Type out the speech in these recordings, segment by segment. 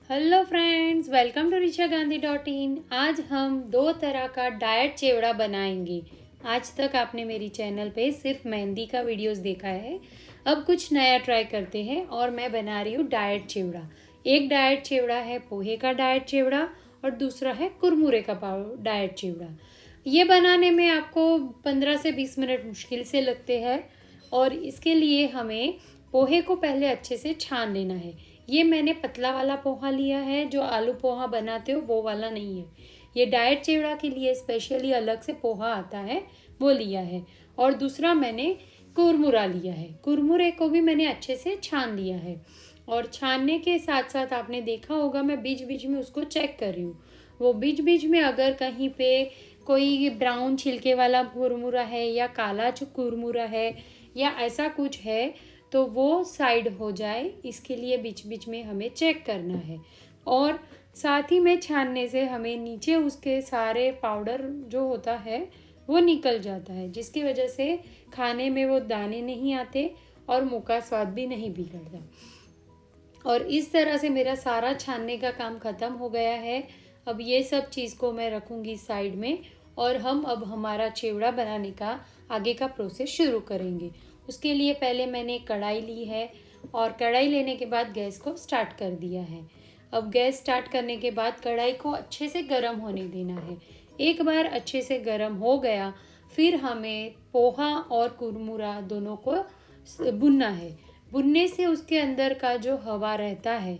Hello friends, welcome to richaGandhi.in। आज हम दो तरह का डाइट चिवड़ा बनाएंगे। आज तक आपने मेरी चैनल पे सिर्फ मेहंदी का वीडियोस देखा है। अब कुछ नया ट्राई करते हैं और मैं बना रही हूँ डाइट चिवड़ा। एक डाइट चिवड़ा है पोहे का डाइट चिवड़ा और दूसरा है कुरमुरे का डाइट चिवड़ा। ये बनाने में आपको 15 से 20 मिनट मुश्किल से लगते हैं और इसके लिए हमें पोहे को पहले अच्छे से छान लेना है। ये मैंने पतला वाला पोहा लिया है, जो आलू पोहा बनाते हो वो वाला नहीं है। ये डाइट चिवड़ा के लिए स्पेशली अलग से पोहा आता है, वो लिया है। और दूसरा मैंने कुरमुरा लिया है। कुरमुरे को भी मैंने अच्छे से छान लिया है और छानने के साथ साथ आपने देखा होगा मैं बीच बीच में उसको चेक कर रही हूँ। वो बीच बीच में अगर कहीं पे कोई ब्राउन छिलके वाला कुरमुरा है या काला जो कुरमुरा है या ऐसा कुछ है तो वो साइड हो जाए, इसके लिए बीच बीच में हमें चेक करना है। और साथ ही में छानने से हमें नीचे उसके सारे पाउडर जो होता है वो निकल जाता है, जिसकी वजह से खाने में वो दाने नहीं आते और मुँह का स्वाद भी नहीं बिगड़ता। और इस तरह से मेरा सारा छानने का काम ख़त्म हो गया है। अब ये सब चीज़ को मैं रखूँगी साइड में और हम अब हमारा चिवड़ा बनाने का आगे का प्रोसेस शुरू करेंगे। उसके लिए पहले मैंने कढ़ाई ली है और कढ़ाई लेने के बाद गैस को स्टार्ट कर दिया है। अब गैस स्टार्ट करने के बाद कढ़ाई को अच्छे से गर्म होने देना है। एक बार अच्छे से गर्म हो गया फिर हमें पोहा और कुरमुरा दोनों को भुनना है। भुनने से उसके अंदर का जो हवा रहता है,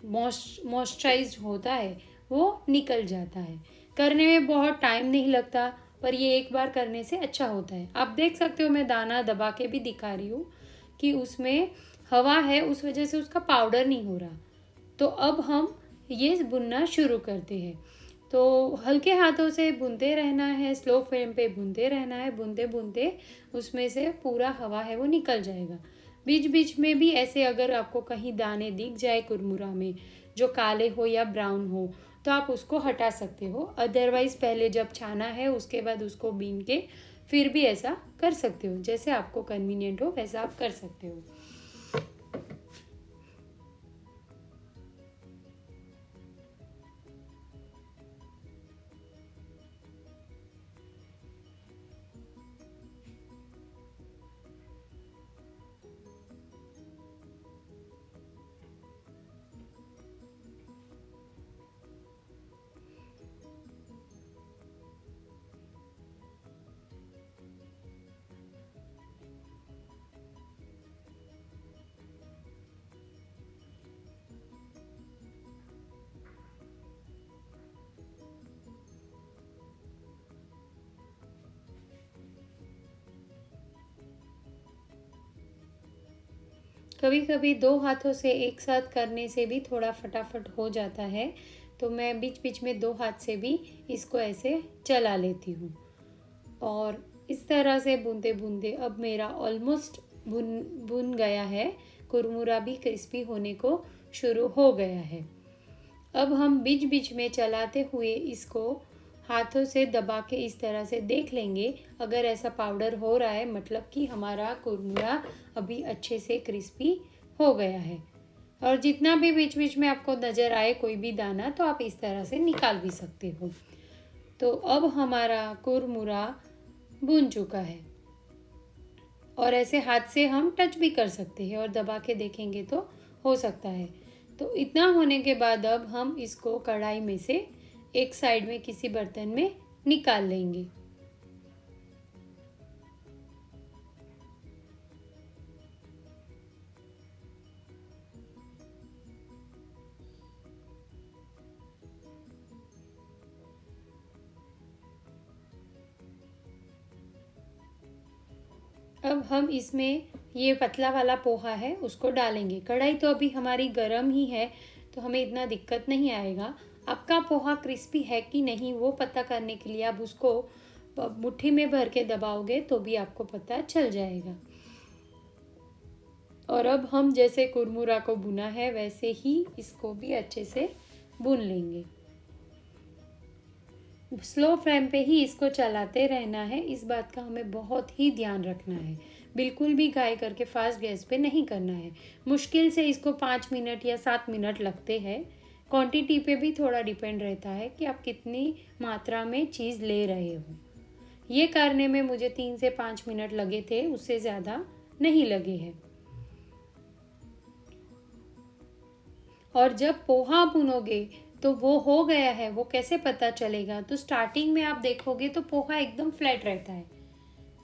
मॉइस्चराइज्ड होता है, वो निकल जाता है। करने में बहुत टाइम नहीं लगता, पर ये एक बार करने से अच्छा होता है। आप देख सकते हो मैं दाना दबा के भी दिखा रही हूँ कि उसमें हवा है, उस वजह से उसका पाउडर नहीं हो रहा। तो अब हम ये भुनना शुरू करते हैं। तो हल्के हाथों से भूनते रहना है, स्लो फ्लेम पे भूनते रहना है। भूनते भूनते उसमें से पूरा हवा है वो निकल जाएगा। बीच बीच में भी ऐसे अगर आपको कहीं दाने दिख जाए कुरमुरा में जो काले हो या ब्राउन हो तो आप उसको हटा सकते हो। अदरवाइज़ पहले जब छाना है उसके बाद उसको बीन के फिर भी ऐसा कर सकते हो। जैसे आपको कन्वीनियंट हो वैसा आप कर सकते हो। कभी कभी दो हाथों से एक साथ करने से भी थोड़ा फटाफट हो जाता है, तो मैं बीच बीच में दो हाथ से भी इसको ऐसे चला लेती हूँ। और इस तरह से भूनते भूनते अब मेरा ऑलमोस्ट भुन भुन गया है। कुरमुरा भी क्रिस्पी होने को शुरू हो गया है। अब हम बीच बीच में चलाते हुए इसको हाथों से दबा के इस तरह से देख लेंगे। अगर ऐसा पाउडर हो रहा है मतलब कि हमारा कुरमुरा अभी अच्छे से क्रिस्पी हो गया है। और जितना भी बीच बीच में आपको नज़र आए कोई भी दाना तो आप इस तरह से निकाल भी सकते हो। तो अब हमारा कुरमुरा भुन चुका है और ऐसे हाथ से हम टच भी कर सकते हैं और दबा के देखेंगे तो हो सकता है। तो इतना होने के बाद अब हम इसको कढ़ाई में से एक साइड में किसी बर्तन में निकाल लेंगे। अब हम इसमें ये पतला वाला पोहा है उसको डालेंगे। कढ़ाई तो अभी हमारी गर्म ही है तो हमें इतना दिक्कत नहीं आएगा। आपका पोहा क्रिस्पी है कि नहीं वो पता करने के लिए आप उसको मुट्ठी में भर के दबाओगे तो भी आपको पता चल जाएगा। और अब हम जैसे कुरमुरा को भुना है वैसे ही इसको भी अच्छे से भून लेंगे। स्लो फ्लेम पे ही इसको चलाते रहना है। इस बात का हमें बहुत ही ध्यान रखना है। बिल्कुल भी घाई करके फास्ट गैस पे नहीं करना है। मुश्किल से इसको 5 मिनट या 7 मिनट लगते हैं क्वांटिटी पे भी थोड़ा डिपेंड रहता है कि आप कितनी मात्रा में चीज़ ले रहे हो। ये करने में मुझे 3 से 5 मिनट लगे थे, उससे ज़्यादा नहीं लगे हैं। और जब पोहा भुनोगे तो वो हो गया है वो कैसे पता चलेगा? तो स्टार्टिंग में आप देखोगे तो पोहा एकदम फ्लैट रहता है,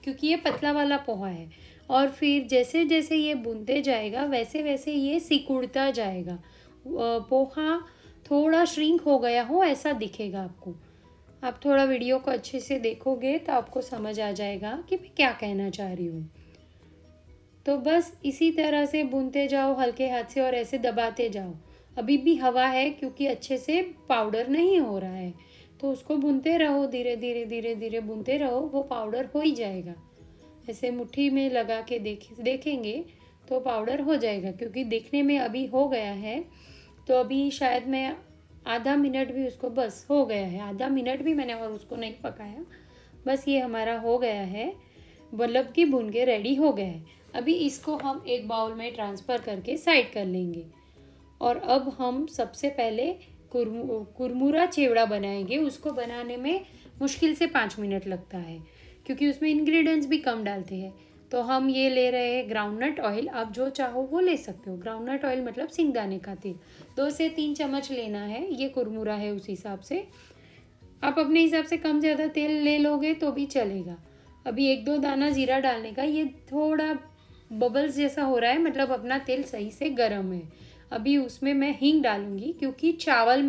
क्योंकि ये पतला वाला पोहा है। और फिर जैसे जैसे ये भुनते जाएगा वैसे वैसे ये सिकुड़ता जाएगा। पोहा थोड़ा श्रिंक हो गया हो ऐसा दिखेगा आपको। आप थोड़ा वीडियो को अच्छे से देखोगे तो आपको समझ आ जाएगा कि मैं क्या कहना चाह रही हूँ। तो बस इसी तरह से भूनते जाओ हल्के हाथ से और ऐसे दबाते जाओ। अभी भी हवा है क्योंकि अच्छे से पाउडर नहीं हो रहा है, तो उसको भूनते रहो, धीरे धीरे धीरे धीरे भूनते रहो, वो पाउडर हो ही जाएगा। ऐसे मुट्ठी में लगा के देखेंगे तो पाउडर हो जाएगा, क्योंकि देखने में अभी हो गया है। तो अभी शायद मैं आधा मिनट भी उसको, बस हो गया है, आधा मिनट भी मैंने और उसको नहीं पकाया, बस ये हमारा हो गया है, मतलब कि भुन के रेडी हो गया है। अभी इसको हम एक बाउल में ट्रांसफ़र करके साइड कर लेंगे। और अब हम सबसे पहले कुरमुरा चिवड़ा बनाएंगे। उसको बनाने में मुश्किल से 5 मिनट लगता है, क्योंकि उसमें इंग्रेडिएंट्स भी कम डालते हैं। तो हम ये ले रहे हैं ग्राउंडनट ऑयल, आप जो चाहो वो ले सकते हो। ग्राउंडनट ऑयल मतलब सिंगदाने का तेल, 2 से 3 चम्मच लेना है। ये कुरमुरा है उस हिसाब से, आप अपने हिसाब से कम ज़्यादा तेल ले लोगे तो भी चलेगा। अभी 1-2 दाना जीरा डालने का, ये थोड़ा बबल्स जैसा हो रहा है, मतलब अपना तेल सही से गर्म है। अभी उसमें मैं हींग डालूंगी, क्योंकि चावल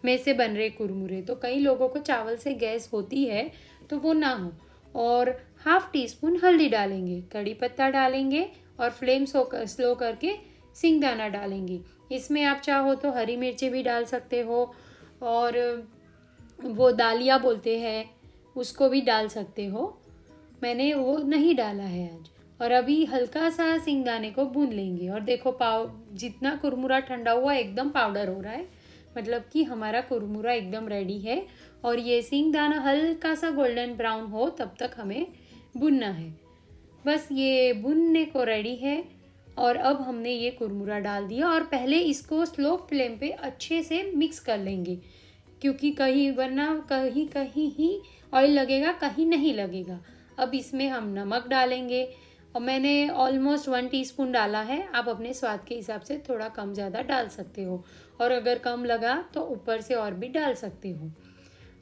में से बन रहे कुरमुरे, तो कई लोगों को चावल से गैस होती है, तो वो ना हो। और 1/2 टीस्पून हल्दी डालेंगे, कड़ी पत्ता डालेंगे और फ्लेम स्लो करके सिंगदाना डालेंगे। इसमें आप चाहो तो हरी मिर्ची भी डाल सकते हो, और वो दालिया बोलते हैं उसको भी डाल सकते हो। मैंने वो नहीं डाला है आज। और अभी हल्का सा सिंगदाने को भून लेंगे। और देखो जितना कुरमुरा ठंडा हुआ एकदम पाउडर हो रहा है, मतलब कि हमारा कुरमुरा एकदम रेडी है। और ये सिंगदाना हल्का सा गोल्डन ब्राउन हो तब तक हमें भुनना है। बस ये भुनने को रेडी है। और अब हमने ये कुरमुरा डाल दिया, और पहले इसको स्लो फ्लेम पे अच्छे से मिक्स कर लेंगे, क्योंकि वरना कहीं कहीं ही ऑयल लगेगा, कहीं नहीं लगेगा। अब इसमें हम नमक डालेंगे, और मैंने ऑलमोस्ट 1 टीस्पून डाला है। आप अपने स्वाद के हिसाब से थोड़ा कम ज़्यादा डाल सकते हो, और अगर कम लगा तो ऊपर से और भी डाल सकते हो।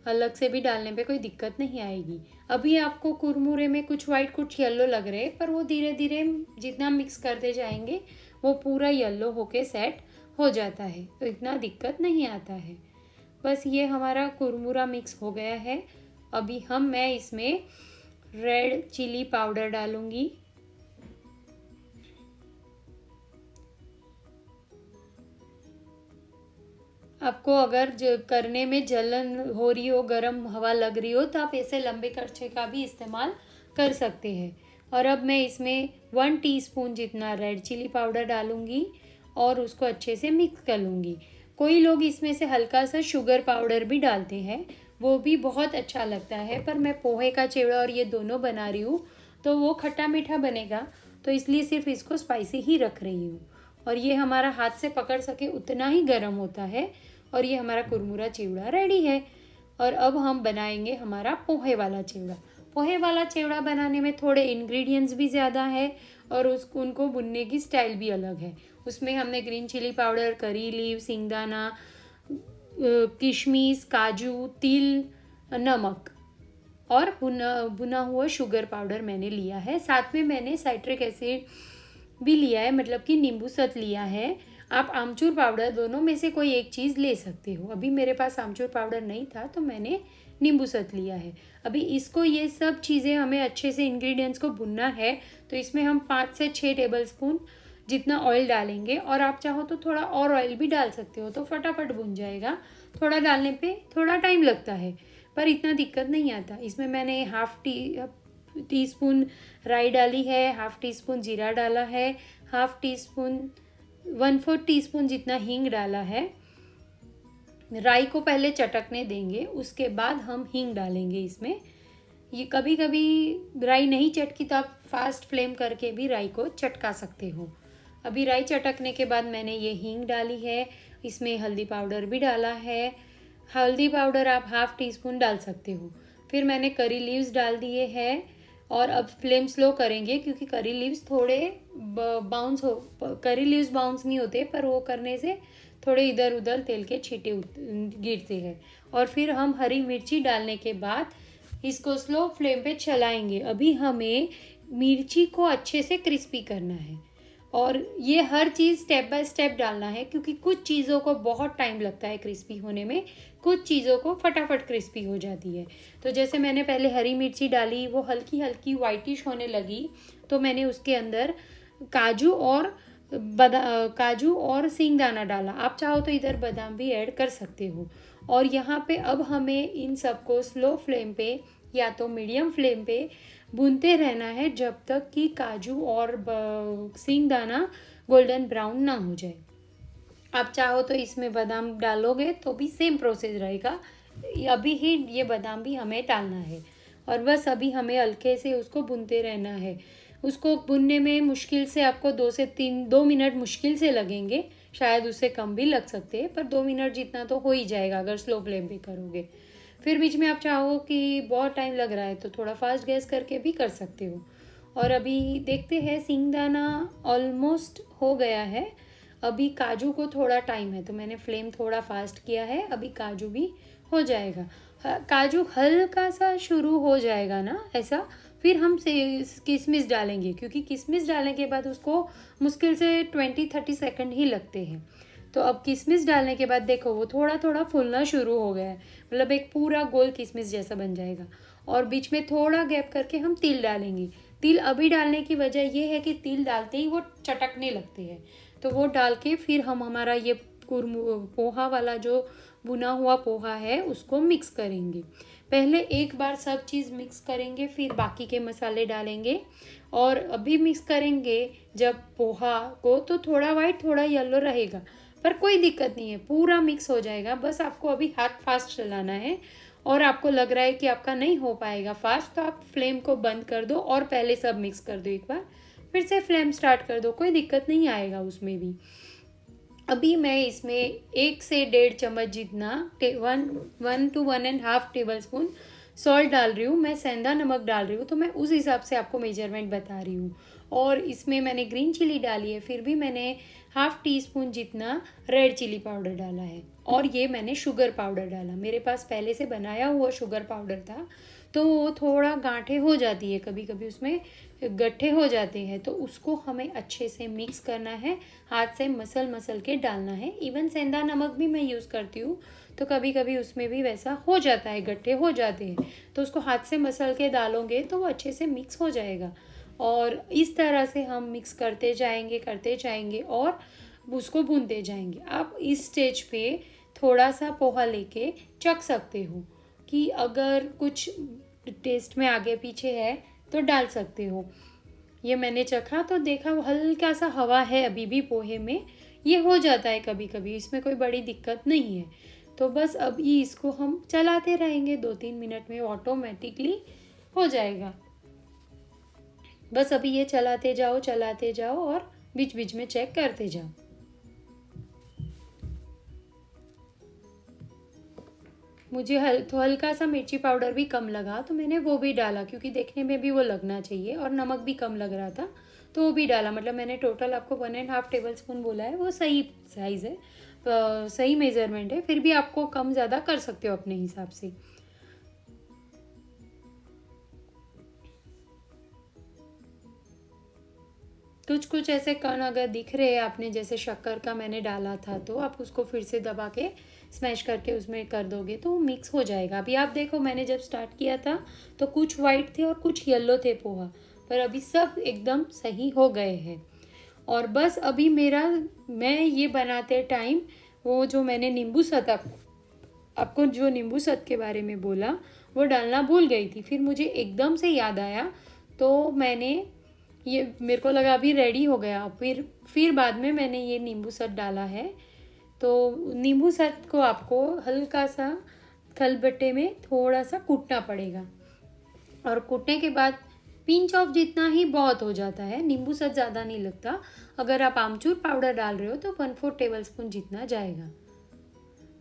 अलग से भी डालने पे कोई दिक्कत नहीं आएगी। अभी आपको कुरमुरे में कुछ वाइट कुछ येलो लग रहे हैं, पर वो धीरे धीरे जितना मिक्स करते जाएंगे वो पूरा येलो होके सेट हो जाता है, तो इतना दिक्कत नहीं आता है। बस ये हमारा कुरमुरा मिक्स हो गया है। अभी मैं इसमें रेड चिली पाउडर डालूंगी, आपको अगर करने में जलन हो रही हो, गर्म हवा लग रही हो, तो आप ऐसे लंबे करछे का भी इस्तेमाल कर सकते हैं। और अब मैं इसमें 1 टीस्पून जितना रेड चिली पाउडर डालूंगी और उसको अच्छे से मिक्स कर लूँगी। कोई लोग इसमें से हल्का सा शुगर पाउडर भी डालते हैं, वो भी बहुत अच्छा लगता है। पर मैं पोहे का चिवड़ा और ये दोनों बना रही हूँ, तो वो खट्टा मीठा बनेगा, तो इसलिए सिर्फ इसको स्पाइसी ही रख रही हूँ। और ये हमारा हाथ से पकड़ सके उतना ही गर्म होता है। और ये हमारा कुरमुरा चिवड़ा रेडी है। और अब हम बनाएंगे हमारा पोहे वाला चिवड़ा। पोहे वाला चिवड़ा बनाने में थोड़े इंग्रेडिएंट्स भी ज़्यादा है, और उनको भुनने की स्टाइल भी अलग है। उसमें हमने ग्रीन चिली पाउडर, करी लीव, सिंगदाना, किशमिश, काजू, तिल, नमक और भुना हुआ शुगर पाउडर मैंने लिया है। साथ में मैंने साइट्रिक एसिड भी लिया है, मतलब कि नींबू सत लिया है। आप आमचूर पाउडर, दोनों में से कोई एक चीज़ ले सकते हो। अभी मेरे पास आमचूर पाउडर नहीं था, तो मैंने नींबू सत लिया है। अभी इसको, ये सब चीज़ें हमें अच्छे से इंग्रेडिएंट्स को भुनना है, तो इसमें हम 5 से 6 टेबलस्पून जितना ऑयल डालेंगे। और आप चाहो तो थोड़ा और ऑयल भी डाल सकते हो, तो फटाफट भुन जाएगा। थोड़ा डालने पे थोड़ा टाइम लगता है, पर इतना दिक्कत नहीं आता। इसमें मैंने 1/2 टीस्पून राई डाली है, 1/2 टीस्पून जीरा डाला है, 1/2 टीस्पून 1/4 टीस्पून जितना हींग डाला है। राई को पहले चटकने देंगे, उसके बाद हम हींग डालेंगे इसमें। ये कभी कभी राई नहीं चटकी तो आप फास्ट फ्लेम करके भी राई को चटका सकते हो। अभी राई चटकने के बाद मैंने ये हींग डाली है। इसमें हल्दी पाउडर भी डाला है। हल्दी पाउडर आप हाफ़ टी स्पून डाल सकते हो। फिर मैंने करी लीव्स डाल दिए हैं और अब फ्लेम स्लो करेंगे क्योंकि करी लीव्स थोड़े बाउंस हो, करी लीव्स बाउंस नहीं होते पर वो करने से थोड़े इधर उधर तेल के छींटे गिरते हैं। और फिर हम हरी मिर्ची डालने के बाद इसको स्लो फ्लेम पे चलाएंगे। अभी हमें मिर्ची को अच्छे से क्रिस्पी करना है और ये हर चीज़ स्टेप बाय स्टेप डालना है क्योंकि कुछ चीज़ों को बहुत टाइम लगता है क्रिस्पी होने में, कुछ चीज़ों को फटाफट क्रिस्पी हो जाती है। तो जैसे मैंने पहले हरी मिर्ची डाली, वो हल्की हल्की वाइटिश होने लगी तो मैंने उसके अंदर काजू और सींगदाना डाला। आप चाहो तो इधर बादाम भी ऐड कर सकते हो। और यहाँ पे अब हमें इन सबको स्लो फ्लेम पे या तो मीडियम फ्लेम पे भूनते रहना है जब तक कि काजू और सींगदाना गोल्डन ब्राउन ना हो जाए। आप चाहो तो इसमें बादाम डालोगे तो भी सेम प्रोसेस रहेगा। अभी ही ये बादाम भी हमें डालना है और बस अभी हमें हल्के से उसको भूनते रहना है। उसको भुनने में मुश्किल से आपको 2 मिनट मुश्किल से लगेंगे, शायद उससे कम भी लग सकते हैं, पर 2 मिनट जितना तो हो ही जाएगा अगर स्लो फ्लेम पे करोगे। फिर बीच में आप चाहो कि बहुत टाइम लग रहा है तो थोड़ा फास्ट गैस करके भी कर सकते हो। और अभी देखते हैं, सींगदाना ऑलमोस्ट हो गया है। अभी काजू को थोड़ा टाइम है तो मैंने फ्लेम थोड़ा फास्ट किया है। अभी काजू भी हो जाएगा, काजू हल्का सा शुरू हो जाएगा ना ऐसा, फिर हम से किशमिश डालेंगे क्योंकि किशमिश डालने के बाद उसको मुश्किल से 20-30 सेकंड ही लगते हैं। तो अब किशमिश डालने के बाद देखो वो थोड़ा थोड़ा फूलना शुरू हो गया है, मतलब एक पूरा गोल किशमिश जैसा बन जाएगा। और बीच में थोड़ा गैप करके हम तिल डालेंगे। तिल अभी डालने की वजह ये है कि तिल डालते ही वो चटकने लगते हैं, तो वो डाल के फिर हम हमारा ये पोहा वाला जो भुना हुआ पोहा है उसको मिक्स करेंगे। पहले एक बार सब चीज़ मिक्स करेंगे, फिर बाकी के मसाले डालेंगे। और अभी मिक्स करेंगे जब पोहा को तो थोड़ा वाइट थोड़ा येलो रहेगा, पर कोई दिक्कत नहीं है, पूरा मिक्स हो जाएगा। बस आपको अभी हाथ फास्ट चलाना है और आपको लग रहा है कि आपका नहीं हो पाएगा फास्ट तो आप फ्लेम को बंद कर दो और पहले सब मिक्स कर दो एक बार, फिर से फ्लेम स्टार्ट कर दो, कोई दिक्कत नहीं आएगा उसमें भी। अभी मैं इसमें 1 से 1.5 चम्मच जितना 1 to 1.5 टेबल स्पून सॉल्ट डाल रही हूँ। मैं सेंधा नमक डाल रही हूँ तो मैं उस हिसाब से आपको मेजरमेंट बता रही हूँ। और इसमें मैंने ग्रीन चिली डाली है, फिर भी मैंने हाफ़ टी स्पून जितना रेड चिली पाउडर डाला है। और ये मैंने शुगर पाउडर डाला, मेरे पास पहले से बनाया हुआ शुगर पाउडर था तो वो थोड़ा गांठें हो जाती है, कभी कभी उसमें गट्ठे हो जाते हैं, तो उसको हमें अच्छे से मिक्स करना है, हाथ से मसल मसल के डालना है। इवन सेंधा नमक भी मैं यूज़ करती हूँ तो कभी कभी उसमें भी वैसा हो जाता है, गट्ठे हो जाते हैं, तो उसको हाथ से मसल के डालोगे तो वो अच्छे से मिक्स हो जाएगा। और इस तरह से हम मिक्स करते जाएंगे और उसको भूनते जाएंगे। आप इस स्टेज पे थोड़ा सा पोहा लेके चख सकते हो कि अगर कुछ टेस्ट में आगे पीछे है तो डाल सकते हो। ये मैंने चखा तो देखा हल्का सा हवा है अभी भी पोहे में, ये हो जाता है कभी कभी, इसमें कोई बड़ी दिक्कत नहीं है। तो बस अब ये इसको हम चलाते रहेंगे, 2-3 मिनट में ऑटोमेटिकली हो जाएगा। बस अभी ये चलाते जाओ और बीच बीच में चेक करते जाओ। मुझे हल्का सा मिर्ची पाउडर भी कम लगा तो मैंने वो भी डाला क्योंकि देखने में भी वो लगना चाहिए, और नमक भी कम लग रहा था तो वो भी डाला। मतलब मैंने टोटल आपको 1.5 टेबल स्पून बोला है, वो सही साइज़ है, सही मेज़रमेंट है, फिर भी आपको कम ज़्यादा कर सकते हो अपने हिसाब से। कुछ कुछ ऐसे कण अगर दिख रहे हैं आपने, जैसे शक्कर का मैंने डाला था, तो आप उसको फिर से दबा के स्मैश करके उसमें कर दोगे तो मिक्स हो जाएगा। अभी आप देखो मैंने जब स्टार्ट किया था तो कुछ वाइट थे और कुछ येलो थे पोहा, पर अभी सब एकदम सही हो गए हैं। और बस अभी मैं ये बनाते टाइम वो जो मैंने नींबू सत आपको जो नींबू सत के बारे में बोला वो डालना भूल गई थी, फिर मुझे एकदम से याद आया तो मैंने ये, मेरे को लगा अभी रेडी हो गया, फिर बाद में मैंने ये नींबू सत डाला है। तो नींबू सत को आपको हल्का सा खलबट्टे में थोड़ा सा कूटना पड़ेगा, और कूटने के बाद पिंच ऑफ जितना ही बहुत हो जाता है, नींबू सच ज़्यादा नहीं लगता। अगर आप आमचूर पाउडर डाल रहे हो तो 1/4 टेबलस्पून जितना जाएगा।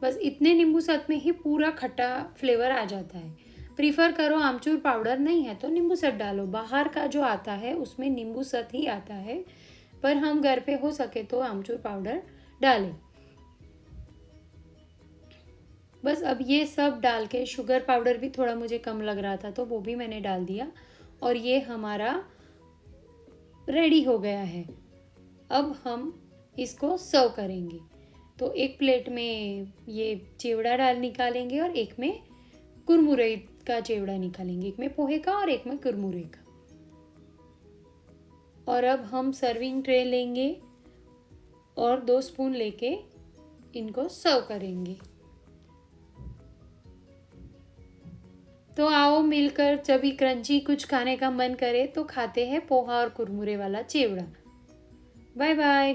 बस इतने नींबू सत में ही पूरा खट्टा फ्लेवर आ जाता है। प्रीफर करो आमचूर पाउडर नहीं है तो नींबू सत डालो, बाहर का जो आता है उसमें नींबू सत ही आता है, पर हम घर पे हो सके तो आमचूर पाउडर डालें। बस अब ये सब डाल के, शुगर पाउडर भी थोड़ा मुझे कम लग रहा था तो वो भी मैंने डाल दिया और ये हमारा रेडी हो गया है। अब हम इसको सर्व करेंगे। तो एक प्लेट में ये चिवड़ा डाल निकालेंगे और एक में कुरमुरे का चिवड़ा निकालेंगे, एक में पोहे का और एक में कुरमुरे का। और अब हम सर्विंग ट्रे लेंगे और 2 स्पून लेके इनको सर्व करेंगे। तो आओ मिलकर, जब भी क्रंची कुछ खाने का मन करे तो खाते हैं पोहा और कुरमुरे वाला चिवड़ा। Bye bye.